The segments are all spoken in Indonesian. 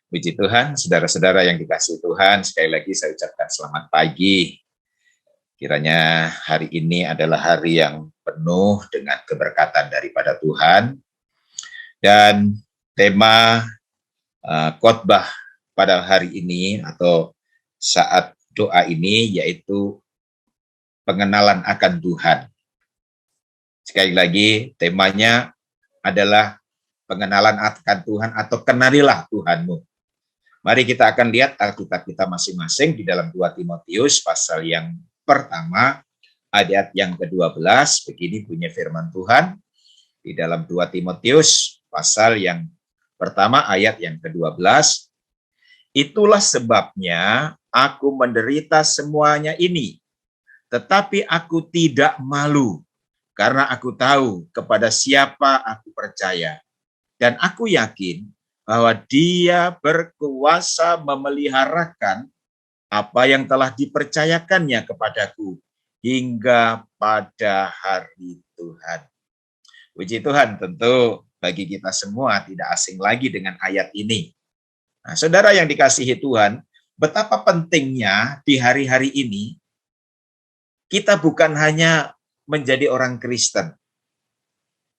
Puji Tuhan, saudara-saudara yang dikasihi Tuhan, sekali lagi saya ucapkan selamat pagi. Kiranya hari ini adalah hari yang penuh dengan keberkatan daripada Tuhan. Dan tema khotbah pada hari ini atau saat doa ini yaitu pengenalan akan Tuhan. Sekali lagi, temanya adalah pengenalan akan Tuhan atau kenalilah Tuhanmu. Mari kita akan lihat Alkitab kita masing-masing di dalam 2 Timotius pasal yang pertama, ayat yang ke-12, begini bunyi firman Tuhan, di dalam 2 Timotius pasal yang pertama, ayat yang ke-12, itulah sebabnya aku menderita semuanya ini, tetapi aku tidak malu, karena aku tahu kepada siapa aku percaya, dan aku yakin bahwa Dia berkuasa memeliharakan apa yang telah dipercayakannya kepadaku hingga pada hari Tuhan. Puji Tuhan, tentu bagi kita semua tidak asing lagi dengan ayat ini. Nah, saudara yang dikasihi Tuhan, betapa pentingnya di hari-hari ini kita bukan hanya menjadi orang Kristen.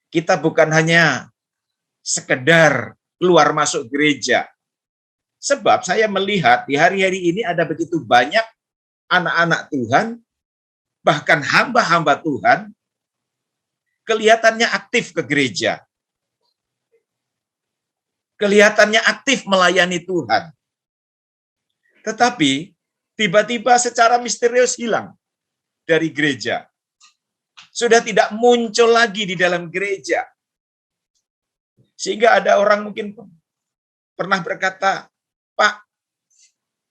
Kita bukan hanya sekedar keluar masuk gereja. Sebab saya melihat di hari-hari ini ada begitu banyak anak-anak Tuhan, bahkan hamba-hamba Tuhan, kelihatannya aktif ke gereja. Kelihatannya aktif melayani Tuhan. Tetapi tiba-tiba secara misterius hilang dari gereja. Sudah tidak muncul lagi di dalam gereja. Sehingga ada orang mungkin pernah berkata, Pak,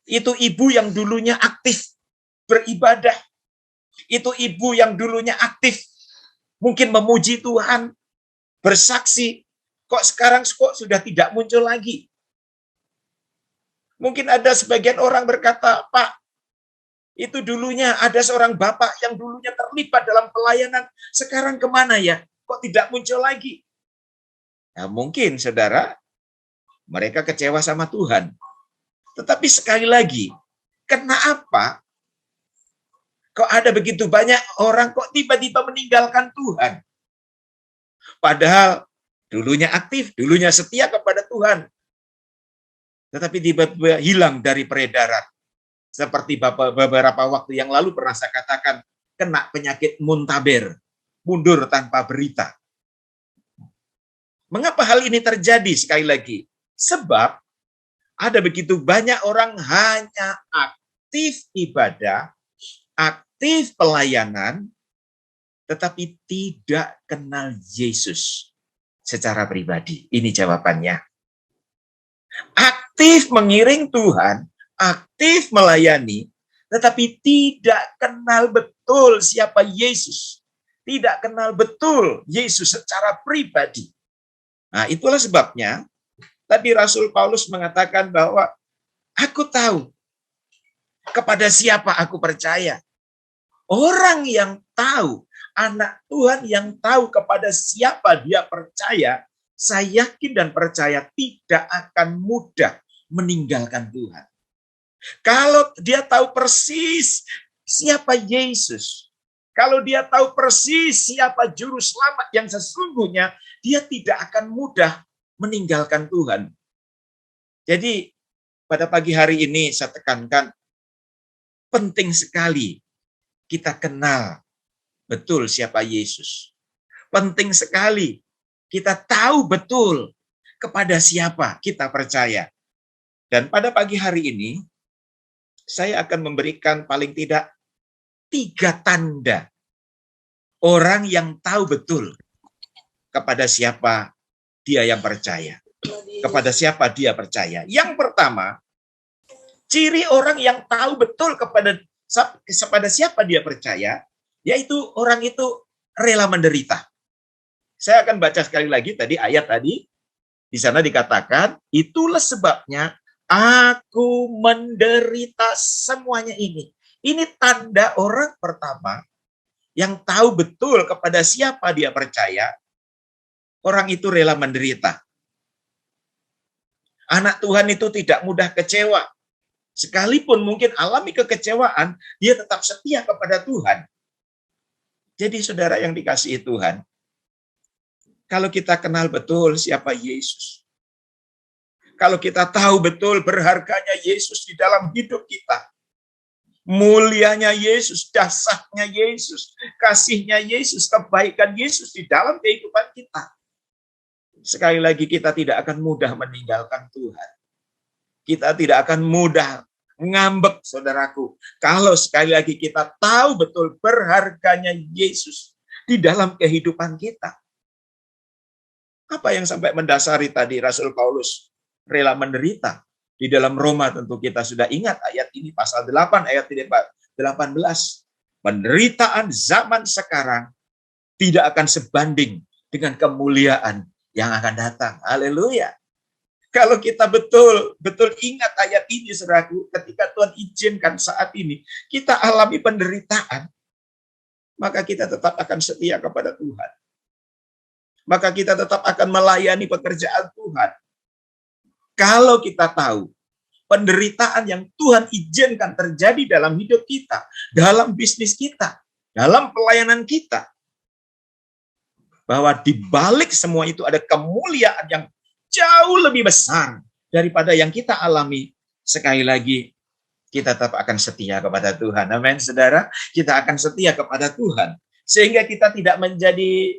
itu ibu yang dulunya aktif beribadah. Itu ibu yang dulunya aktif mungkin memuji Tuhan, bersaksi. Kok sekarang sudah tidak muncul lagi? Mungkin ada sebagian orang berkata, Pak, itu dulunya ada seorang bapak yang dulunya terlibat dalam pelayanan. Sekarang kemana ya? Kok tidak muncul lagi? Nah, mungkin saudara, mereka kecewa sama Tuhan. Tetapi sekali lagi, kenapa kok ada begitu banyak orang kok tiba-tiba meninggalkan Tuhan? Padahal dulunya aktif, dulunya setia kepada Tuhan. Tetapi tiba-tiba hilang dari peredaran. Seperti beberapa waktu yang lalu pernah saya katakan, kena penyakit muntaber, mundur tanpa berita. Mengapa hal ini terjadi sekali lagi? Sebab ada begitu banyak orang hanya aktif ibadah, aktif pelayanan, tetapi tidak kenal Yesus secara pribadi. Ini jawabannya. Aktif mengiring Tuhan, aktif melayani, tetapi tidak kenal betul siapa Yesus. Tidak kenal betul Yesus secara pribadi. Nah, itulah sebabnya tadi Rasul Paulus mengatakan bahwa aku tahu kepada siapa aku percaya. Orang yang tahu, anak Tuhan yang tahu kepada siapa dia percaya, saya yakin dan percaya tidak akan mudah meninggalkan Tuhan. Kalau dia tahu persis siapa Yesus, kalau dia tahu persis siapa juru selamat yang sesungguhnya, dia tidak akan mudah meninggalkan Tuhan. Jadi pada pagi hari ini saya tekankan, penting sekali kita kenal betul siapa Yesus. Penting sekali kita tahu betul kepada siapa kita percaya. Dan pada pagi hari ini, saya akan memberikan paling tidak 3 tanda orang yang tahu betul kepada siapa dia yang percaya. Kepada siapa dia percaya. Yang pertama, ciri orang yang tahu betul kepada siapa dia percaya, yaitu orang itu rela menderita. Saya akan baca sekali lagi tadi ayat tadi. Di sana dikatakan, itulah sebabnya aku menderita semuanya ini. Ini tanda orang pertama yang tahu betul kepada siapa dia percaya, orang itu rela menderita. Anak Tuhan itu tidak mudah kecewa. Sekalipun mungkin alami kekecewaan, dia tetap setia kepada Tuhan. Jadi saudara yang dikasihi Tuhan, kalau kita kenal betul siapa Yesus, kalau kita tahu betul berharganya Yesus di dalam hidup kita, mulianya Yesus, dahsyatnya Yesus, kasihnya Yesus, kebaikan Yesus di dalam kehidupan kita, sekali lagi kita tidak akan mudah meninggalkan Tuhan. Kita tidak akan mudah ngambek, saudaraku. Kalau sekali lagi kita tahu betul berharganya Yesus di dalam kehidupan kita. Apa yang sampai mendasari tadi Rasul Paulus rela menderita? Di dalam Roma tentu kita sudah ingat ayat ini, pasal 8 ayat 18. Penderitaan zaman sekarang tidak akan sebanding dengan kemuliaan yang akan datang. Haleluya. Kalau kita betul ingat ayat ini, saudaraku, ketika Tuhan izinkan saat ini kita alami penderitaan, maka kita tetap akan setia kepada Tuhan. Maka kita tetap akan melayani pekerjaan Tuhan. Kalau kita tahu penderitaan yang Tuhan izinkan terjadi dalam hidup kita, dalam bisnis kita, dalam pelayanan kita, bahwa di balik semua itu ada kemuliaan yang jauh lebih besar daripada yang kita alami. Sekali lagi, kita tetap akan setia kepada Tuhan. Amin, saudara. Kita akan setia kepada Tuhan. Sehingga kita tidak menjadi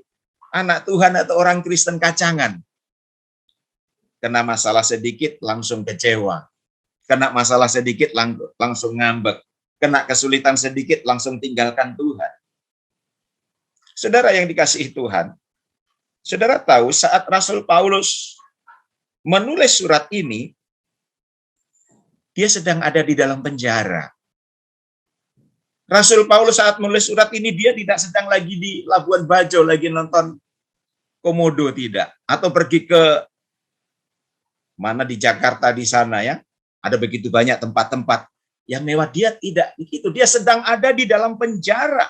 anak Tuhan atau orang Kristen kacangan. Kena masalah sedikit, langsung kecewa. Kena masalah sedikit, langsung ngambek. Kena kesulitan sedikit, langsung tinggalkan Tuhan. Saudara yang dikasihi Tuhan, saudara tahu saat Rasul Paulus menulis surat ini, dia sedang ada di dalam penjara. Rasul Paulus saat menulis surat ini, dia tidak sedang lagi di Labuan Bajo, lagi nonton komodo, tidak. Atau pergi ke mana di Jakarta di sana ya, ada begitu banyak tempat-tempat yang mewah. Dia tidak begitu, dia sedang ada di dalam penjara.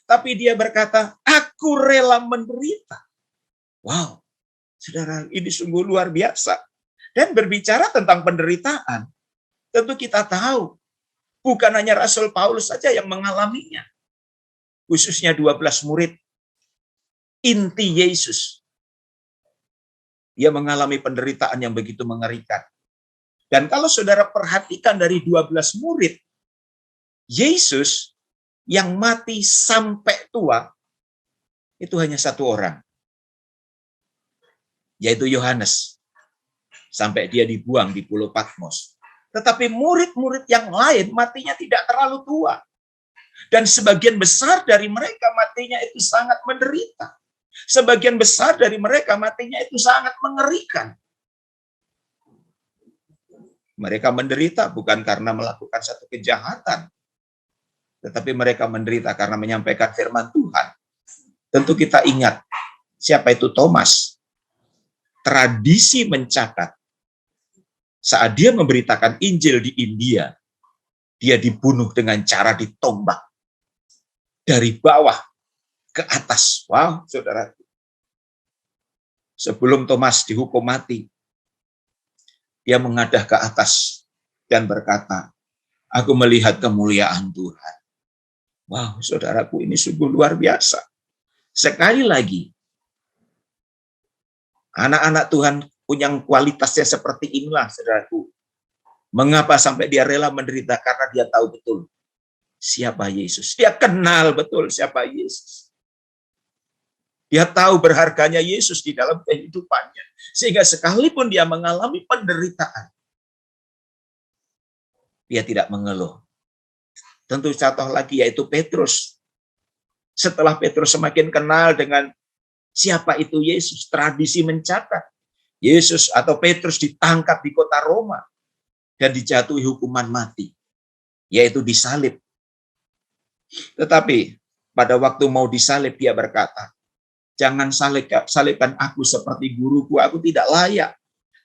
Tapi dia berkata, aku rela menderita. Wow, saudara, ini sungguh luar biasa. Dan berbicara tentang penderitaan, tentu kita tahu, bukan hanya Rasul Paulus saja yang mengalaminya. Khususnya 12 murid inti Yesus. Dia mengalami penderitaan yang begitu mengerikan. Dan kalau saudara perhatikan dari 12 murid, Yesus yang mati sampai tua, itu hanya satu orang. Yaitu Yohanes. Sampai dia dibuang di Pulau Patmos. Tetapi murid-murid yang lain matinya tidak terlalu tua. Dan sebagian besar dari mereka matinya itu sangat menderita. Sebagian besar dari mereka matinya itu sangat mengerikan. Mereka menderita bukan karena melakukan satu kejahatan. Tetapi mereka menderita karena menyampaikan firman Tuhan. Tentu kita ingat, siapa itu Thomas. Tradisi mencatat, saat dia memberitakan Injil di India, dia dibunuh dengan cara ditombak. Dari bawah ke atas. Wow, saudara. Sebelum Thomas dihukum mati, dia mengadah ke atas dan berkata, aku melihat kemuliaan Tuhan. Wow, saudaraku, ini sungguh luar biasa. Sekali lagi, anak-anak Tuhan punya kualitasnya seperti inilah, saudaraku. Mengapa sampai dia rela menderita? Karena dia tahu betul siapa Yesus. Dia kenal betul siapa Yesus. Dia tahu berharganya Yesus di dalam kehidupannya. Sehingga sekalipun dia mengalami penderitaan, dia tidak mengeluh. Tentu contoh lagi yaitu Petrus. Setelah Petrus semakin kenal dengan siapa itu Yesus, tradisi mencatat Yesus atau Petrus ditangkap di kota Roma dan dijatuhi hukuman mati, yaitu disalib. Tetapi pada waktu mau disalib dia berkata, jangan salibkan aku seperti guruku, aku tidak layak.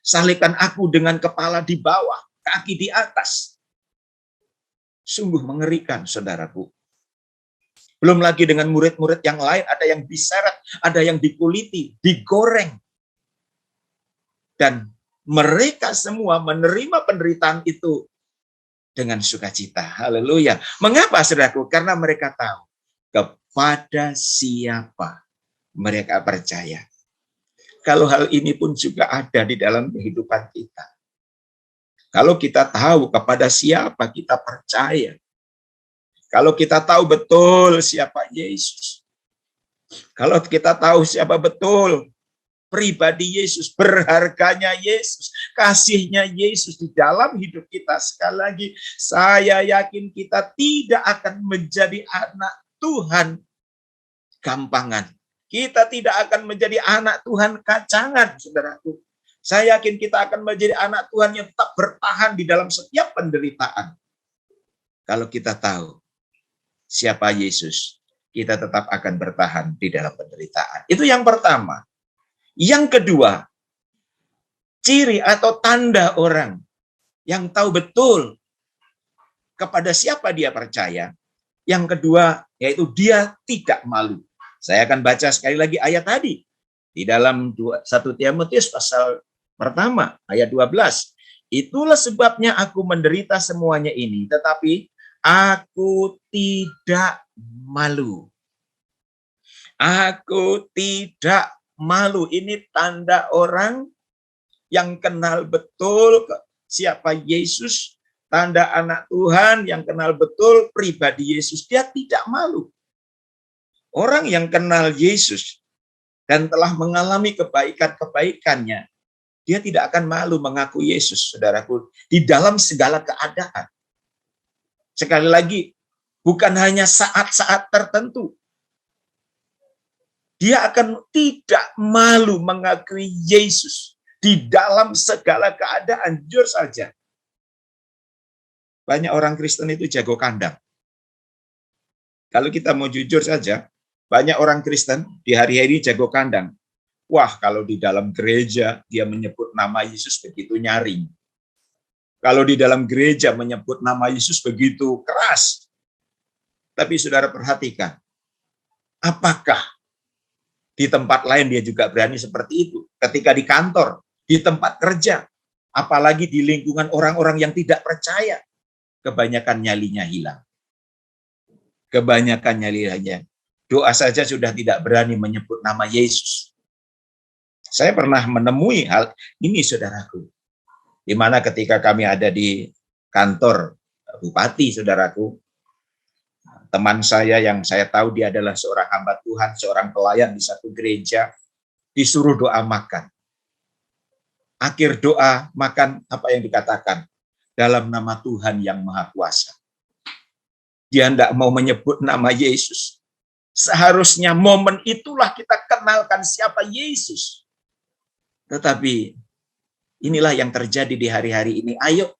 Salibkan aku dengan kepala di bawah, kaki di atas. Sungguh mengerikan, saudaraku. Belum lagi dengan murid-murid yang lain, ada yang diseret, ada yang dikuliti, digoreng. Dan Mereka semua menerima penderitaan itu dengan sukacita. Haleluya. Mengapa, saudaraku? Karena mereka tahu kepada siapa mereka percaya. Kalau hal ini pun juga ada di dalam kehidupan kita. Kalau kita tahu kepada siapa kita percaya. Kalau kita tahu betul siapa Yesus. Kalau kita tahu siapa betul pribadi Yesus, berharganya Yesus, kasihnya Yesus di dalam hidup kita. Sekali lagi, saya yakin kita tidak akan menjadi anak Tuhan gampangan. Kita tidak akan menjadi anak Tuhan kacangan, saudaraku. Saya yakin kita akan menjadi anak Tuhan yang tetap bertahan di dalam setiap penderitaan. Kalau kita tahu siapa Yesus, kita tetap akan bertahan di dalam penderitaan. Itu yang pertama. Yang kedua, ciri atau tanda orang yang tahu betul kepada siapa dia percaya. Yang kedua, yaitu dia tidak malu. Saya akan baca sekali lagi ayat tadi. Di dalam 1 Timotius pasal pertama, ayat 12. Itulah sebabnya aku menderita semuanya ini, tetapi aku tidak malu. Aku tidak malu. Ini tanda orang yang kenal betul siapa Yesus, tanda anak Tuhan yang kenal betul pribadi Yesus. Dia tidak malu. Orang yang kenal Yesus dan telah mengalami kebaikan-kebaikannya, dia tidak akan malu mengaku Yesus, saudaraku, di dalam segala keadaan. Sekali lagi, bukan hanya saat-saat tertentu. Dia akan tidak malu mengakui Yesus di dalam segala keadaan. Jujur saja. Banyak orang Kristen itu jago kandang. Kalau kita mau jujur saja, banyak orang Kristen di hari-hari jago kandang. Wah, kalau di dalam gereja dia menyebut nama Yesus begitu nyaring. Kalau di dalam gereja menyebut nama Yesus begitu keras. Tapi saudara perhatikan, apakah di tempat lain dia juga berani seperti itu? Ketika di kantor, di tempat kerja, apalagi di lingkungan orang-orang yang tidak percaya, kebanyakan nyalinya hilang. Kebanyakan nyalinya. Doa saja sudah tidak berani menyebut nama Yesus. Saya pernah menemui hal ini, saudaraku. Di mana ketika kami ada di kantor bupati, saudaraku, teman saya yang saya tahu dia adalah seorang hamba Tuhan, seorang pelayan di satu gereja, disuruh doa makan. Akhir doa makan, apa yang dikatakan? Dalam nama Tuhan yang Maha Kuasa. Dia tidak mau menyebut nama Yesus. Seharusnya momen itulah kita kenalkan siapa Yesus. Tetapi inilah yang terjadi di hari-hari ini. Ayo,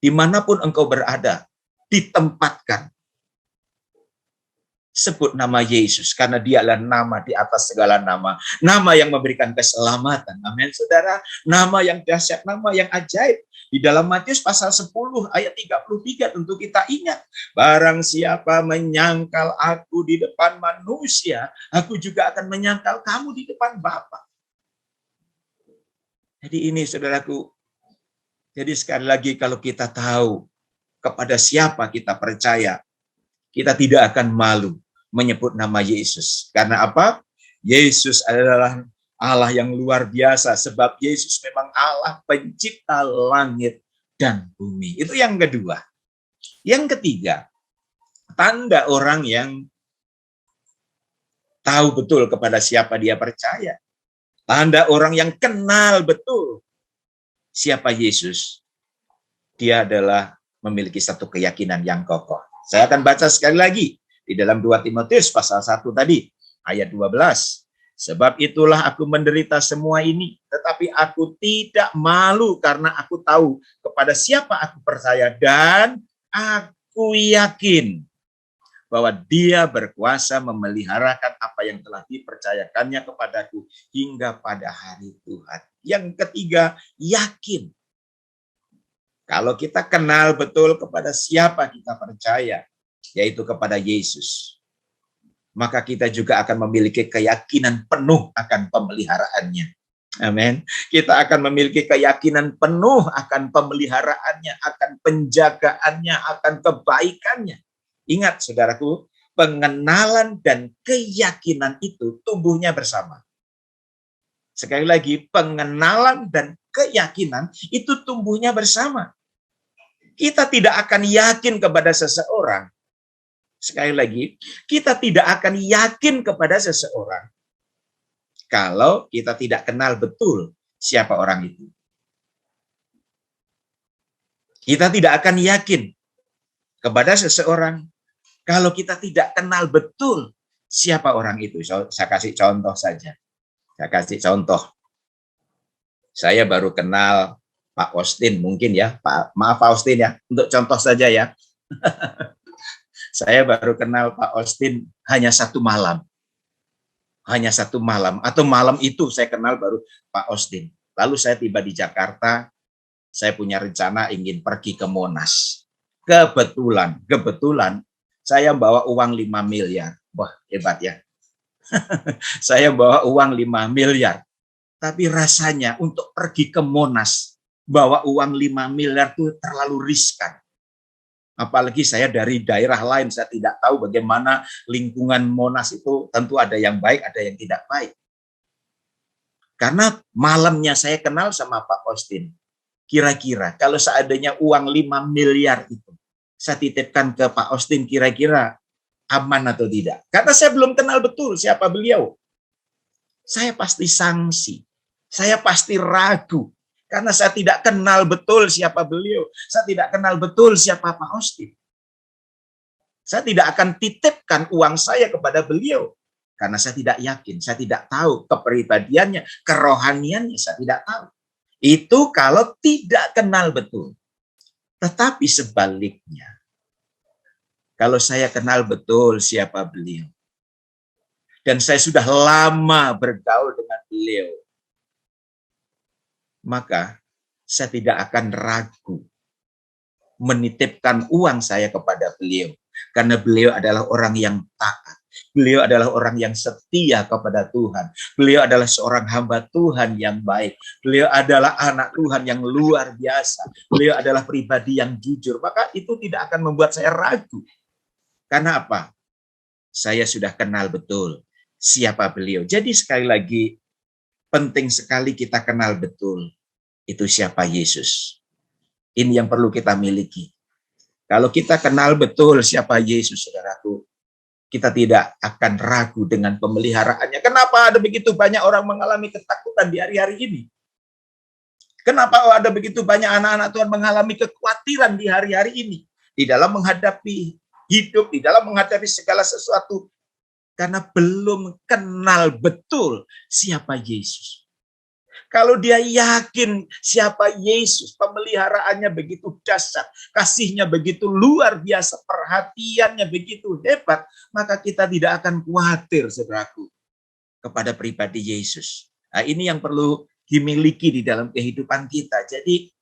dimanapun engkau berada, ditempatkan. Sebut nama Yesus, karena dia adalah nama di atas segala nama. Nama yang memberikan keselamatan. Amin, saudara. Nama yang dahsyat, nama yang ajaib. Di dalam Matius pasal 10 ayat 33 tentu kita ingat. Barang siapa menyangkal aku di depan manusia, aku juga akan menyangkal kamu di depan Bapa. Jadi ini, saudaraku. Jadi sekali lagi, kalau kita tahu kepada siapa kita percaya, kita tidak akan malu menyebut nama Yesus. Karena apa? Yesus adalah Allah yang luar biasa, sebab Yesus memang Allah pencipta langit dan bumi. Itu yang kedua. Yang ketiga, tanda orang yang tahu betul kepada siapa dia percaya. Tanda orang yang kenal betul siapa Yesus. Dia adalah memiliki satu keyakinan yang kokoh. Saya akan baca sekali lagi. Di dalam 2 Timotius pasal 1 tadi, ayat 12. Sebab itulah aku menderita semua ini, tetapi aku tidak malu karena aku tahu kepada siapa aku percaya dan aku yakin bahwa dia berkuasa memeliharakan apa yang telah dipercayakannya kepadaku hingga pada hari Tuhan. Yang ketiga, yakin. Kalau kita kenal betul kepada siapa kita percaya, yaitu kepada Yesus, maka kita juga akan memiliki keyakinan penuh akan pemeliharaannya. Amin. Kita akan memiliki keyakinan penuh akan pemeliharaannya, akan penjagaannya, akan kebaikannya. Ingat saudaraku, pengenalan dan keyakinan itu tumbuhnya bersama. Sekali lagi, pengenalan dan keyakinan itu tumbuhnya bersama. Kita tidak akan yakin kepada seseorang. Sekali lagi, kita tidak akan yakin kepada seseorang kalau kita tidak kenal betul siapa orang itu. Kita tidak akan yakin kepada seseorang kalau kita tidak kenal betul siapa orang itu. Saya kasih contoh saja. Saya kasih contoh. Saya baru kenal Pak Austin mungkin ya. Maaf Pak Austin ya, untuk contoh saja ya. Saya baru kenal Pak Austin hanya satu malam. Hanya satu malam, atau malam itu saya kenal baru Pak Austin. Lalu saya tiba di Jakarta, saya punya rencana ingin pergi ke Monas. Kebetulan saya bawa uang 5 miliar. Wah, hebat ya. Saya bawa uang 5 miliar. Tapi rasanya untuk pergi ke Monas, bawa uang 5 miliar itu terlalu riskan. Apalagi saya dari daerah lain, saya tidak tahu bagaimana lingkungan Monas itu, tentu ada yang baik, ada yang tidak baik. Karena malamnya saya kenal sama Pak Austin. Kira-kira kalau seandainya uang 5 miliar itu, saya titipkan ke Pak Austin, kira-kira aman atau tidak? Karena saya belum kenal betul siapa beliau. Saya pasti sangsi, saya pasti ragu. Karena saya tidak kenal betul siapa beliau. Saya tidak kenal betul siapa Pak Austin. Saya tidak akan titipkan uang saya kepada beliau. Karena saya tidak yakin, saya tidak tahu kepribadiannya, kerohaniannya, saya tidak tahu. Itu kalau tidak kenal betul. Tetapi sebaliknya, kalau saya kenal betul siapa beliau, dan saya sudah lama bergaul dengan beliau, maka saya tidak akan ragu menitipkan uang saya kepada beliau. Karena beliau adalah orang yang taat. Beliau adalah orang yang setia kepada Tuhan. Beliau adalah seorang hamba Tuhan yang baik. Beliau adalah anak Tuhan yang luar biasa. Beliau adalah pribadi yang jujur. Maka itu tidak akan membuat saya ragu. Karena apa? Saya sudah kenal betul siapa beliau. Jadi sekali lagi, penting sekali kita kenal betul itu siapa Yesus. Ini yang perlu kita miliki. Kalau kita kenal betul siapa Yesus, saudaraku, kita tidak akan ragu dengan pemeliharaannya. Kenapa ada begitu banyak orang mengalami ketakutan di hari-hari ini? Kenapa ada begitu banyak anak-anak Tuhan mengalami kekhawatiran di hari-hari ini? Di dalam menghadapi hidup, di dalam menghadapi segala sesuatu. Karena belum kenal betul siapa Yesus. Kalau dia yakin siapa Yesus, pemeliharaannya begitu dahsyat, kasihnya begitu luar biasa, perhatiannya begitu hebat, maka kita tidak akan khawatir, saudaraku, kepada pribadi Yesus. Nah, ini yang perlu dimiliki di dalam kehidupan kita. Jadi,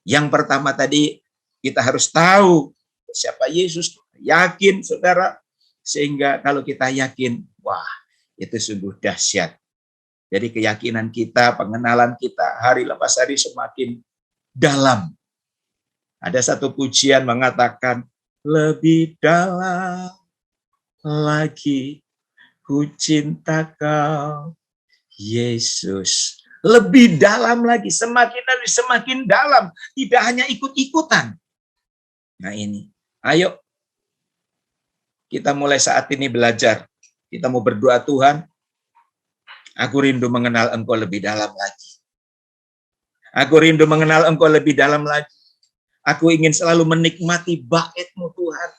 yang pertama tadi, kita harus tahu siapa Yesus, yakin, saudara, sehingga kalau kita yakin, wah, itu sungguh dahsyat. Jadi keyakinan kita, pengenalan kita, hari lepas hari semakin dalam. Ada satu pujian mengatakan, lebih dalam lagi ku cinta kau, Yesus. Lebih dalam lagi, semakin dalam. Tidak hanya ikut-ikutan. Nah ini, ayo kita mulai saat ini belajar. Kita mau berdoa, Tuhan, aku rindu mengenal Engkau lebih dalam lagi. Aku rindu mengenal Engkau lebih dalam lagi. Aku ingin selalu menikmati bait-Mu, Tuhan.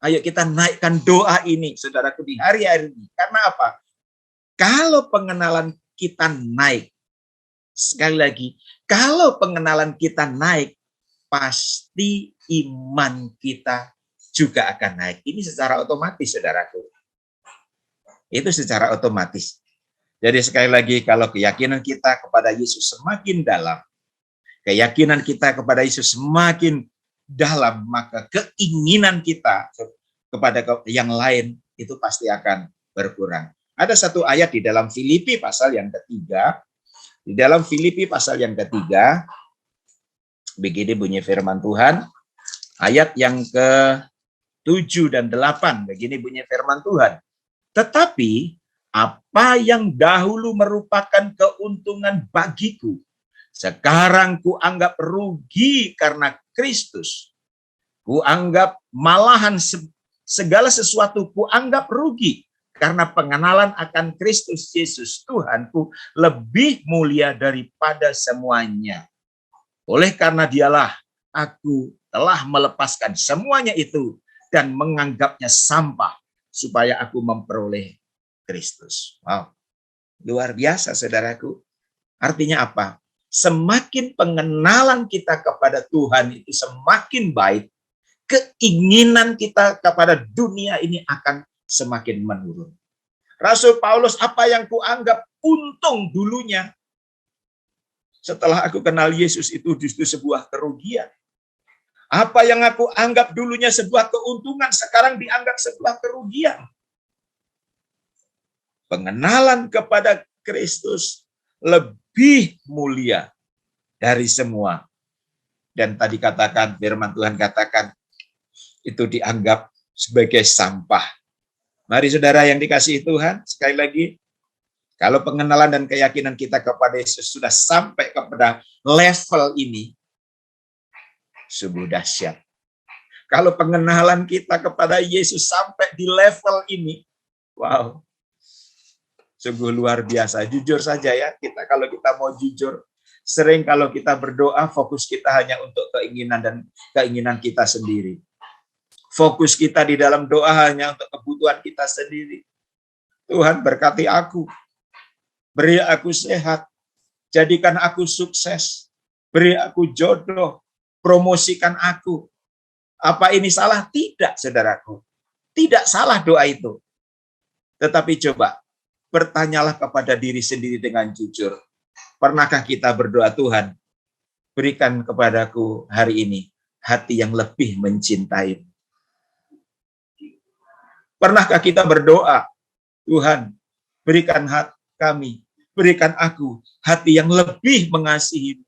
Ayo kita naikkan doa ini, saudaraku, di hari-hari ini. Karena apa? Kalau pengenalan kita naik, sekali lagi, kalau pengenalan kita naik, pasti iman kita juga akan naik. Ini secara otomatis, saudaraku. Itu secara otomatis. Jadi sekali lagi, kalau keyakinan kita kepada Yesus semakin dalam, keyakinan kita kepada Yesus semakin dalam, maka keinginan kita kepada yang lain itu pasti akan berkurang. Ada satu ayat di dalam Filipi pasal yang ketiga. Di dalam Filipi pasal yang ketiga, begini bunyi firman Tuhan, ayat yang ke-7 dan 8, begini bunyi firman Tuhan. Tetapi apa yang dahulu merupakan keuntungan bagiku, sekarang kuanggap rugi karena Kristus. Kuanggap malahan segala sesuatu kuanggap rugi karena pengenalan akan Kristus Yesus Tuhanku lebih mulia daripada semuanya. Oleh karena dialah aku telah melepaskan semuanya itu dan menganggapnya sampah supaya aku memperoleh Kristus. Wow, luar biasa saudaraku. Artinya apa? Semakin pengenalan kita kepada Tuhan itu semakin baik, keinginan kita kepada dunia ini akan semakin menurun. Rasul Paulus, apa yang kuanggap untung dulunya, setelah aku kenal Yesus itu justru sebuah kerugian. Apa yang aku anggap dulunya sebuah keuntungan, sekarang dianggap sebuah kerugian. Pengenalan kepada Kristus lebih mulia dari semua. Dan tadi katakan, firman Tuhan katakan, itu dianggap sebagai sampah. Mari saudara yang dikasihi Tuhan, sekali lagi, kalau pengenalan dan keyakinan kita kepada Yesus sudah sampai kepada level ini, sungguh dahsyat. Kalau pengenalan kita kepada Yesus sampai di level ini, wow, sungguh luar biasa. Jujur saja ya, kalau kita mau jujur, sering kalau kita berdoa, fokus kita hanya untuk keinginan dan keinginan kita sendiri. Fokus kita di dalam doa hanya untuk kebutuhan kita sendiri. Tuhan berkati aku, beri aku sehat, jadikan aku sukses, beri aku jodoh, promosikan aku. Apa ini salah? Tidak, saudaraku. Tidak salah doa itu. Tetapi coba, bertanyalah kepada diri sendiri dengan jujur. Pernahkah kita berdoa, Tuhan, berikan kepadaku hari ini hati yang lebih mencintai. Pernahkah kita berdoa, Tuhan, berikan kami, berikan aku hati yang lebih mengasihi,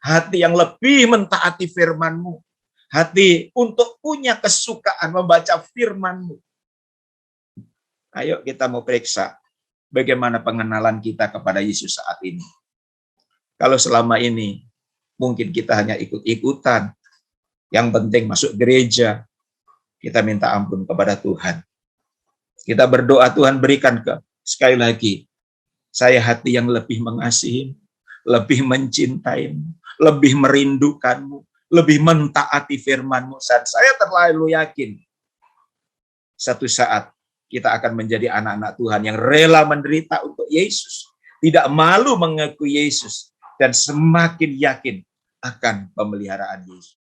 hati yang lebih mentaati firman-Mu, hati untuk punya kesukaan membaca firman-Mu. Ayo kita mau periksa bagaimana pengenalan kita kepada Yesus saat ini. Kalau selama ini mungkin kita hanya ikut-ikutan, yang penting masuk gereja, kita minta ampun kepada Tuhan. Kita berdoa, Tuhan berikan sekali lagi, saya hati yang lebih mengasihi, lebih mencintai-Mu, lebih merindukan-Mu, lebih mentaati firman-Mu. Saya terlalu yakin, satu saat kita akan menjadi anak-anak Tuhan yang rela menderita untuk Yesus, tidak malu mengaku Yesus, dan semakin yakin akan pemeliharaan Yesus.